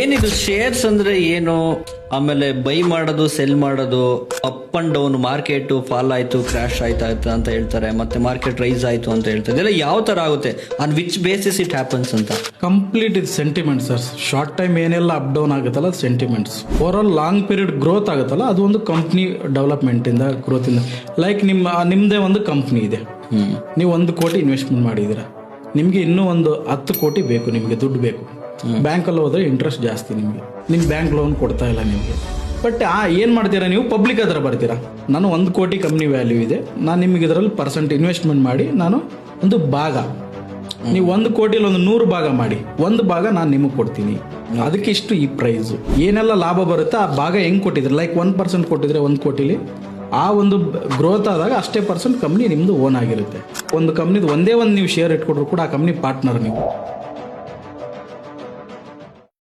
ಏನಿದು ಶೇರ್ಸ್ ಅಂದ್ರೆ ಏನು, ಆಮೇಲೆ ಬೈ ಮಾಡೋದು ಸೆಲ್ ಮಾಡೋದು, up and down, market fall ಆಯ್ತು ಕ್ರಾಶ್ ಆಯ್ತು ಅಂತ ಹೇಳ್ತಾರೆ, ಮತ್ತೆ ಮಾರ್ಕೆಟ್ ರೈಸ್ ಆಯ್ತು ಅಂತ ಹೇಳ್ತಾರೆ. ಇದೆಲ್ಲ ಯಾವ ತರ ಆಗುತ್ತೆ, on which basis it happens ಅಂತ? ಕಂಪ್ಲೀಟ್ ಇದು ಸೆಂಟಿಮೆಂಟ್ ಸರ್. ಶಾರ್ಟ್ ಟೈಮ್ ಏನೆಲ್ಲ ಅಪ್ ಡೌನ್ ಆಗುತ್ತಲ್ಲ ಅದು sentiments. Over all long period growth ಆಗುತ್ತಲ್ಲ ಅದು ಒಂದು ಕಂಪ್ನಿ ಡೆವಲಪ್ಮೆಂಟ್ ಇಂದ ಗ್ರೋತ್ ಇಂದ. ಲೈಕ್ ನಿಮ್ದೇ ಒಂದು ಕಂಪ್ನಿ ಇದೆ, ನೀವು 1 ಕೋಟಿ ಇನ್ವೆಸ್ಟ್ಮೆಂಟ್ ಮಾಡಿದೀರಾ, ನಿಮ್ಗೆ ಇನ್ನೂ ಒಂದು 10 ಕೋಟಿ ಬೇಕು, ನಿಮ್ಗೆ ದುಡ್ಡು ಬೇಕು. ಬ್ಯಾಂಕಲ್ಲಿ ಹೋದ್ರೆ ಇಂಟ್ರೆಸ್ಟ್ ಜಾಸ್ತಿ, ನಿಮ್ ಬ್ಯಾಂಕ್ ಲೋನ್ ಕೊಡ್ತಾ ಇಲ್ಲ ನಿಮ್ಗೆ. ಬಟ್ ಏನ್ ಮಾಡ್ತೀರಾ ನೀವು, ಪಬ್ಲಿಕ್ ಹತ್ರ ಬರ್ತೀರಾ, ನಾನು 1 ಕೋಟಿ ಕಂಪ್ನಿ ವ್ಯಾಲ್ಯೂ ಇದೆ, ನಾನು ನಿಮ್ಗೆ ಇದರಲ್ಲಿ % ಇನ್ವೆಸ್ಟ್ಮೆಂಟ್ ಮಾಡಿ ನಾನು ಒಂದು ಭಾಗ, ನೀವು 1 ಕೋಟಿಲಿ ಒಂದು 100 ಭಾಗ ಮಾಡಿ, 1 ಭಾಗ ನಾನು ನಿಮಗೆ ಕೊಡ್ತೀನಿ, ಅದಕ್ಕೆ ಇಷ್ಟು ಈ ಪ್ರೈಸ್. ಏನೆಲ್ಲ ಲಾಭ ಬರುತ್ತೆ ಆ ಭಾಗ ಹೆಂಗ್ ಕೊಟ್ಟಿದ್ರೆ, ಲೈಕ್ 1% ಕೊಟ್ಟಿದ್ರೆ 1 ಕೋಟಿಲಿ, ಆ ಒಂದು ಗ್ರೋತ್ ಆದಾಗ ಅಷ್ಟೇ % ಕಂಪ್ನಿ ನಿಮ್ದು ಓನ್ ಆಗಿರುತ್ತೆ. ಒಂದು ಕಂಪ್ನಿದು ಒಂದೇ ಒಂದು ನೀವು ಶೇರ್ ಇಟ್ಕೊಟ್ರು ಕೂಡ ಆ ಕಂಪ್ನಿ ಪಾರ್ಟ್ನರ್ ನೀವು.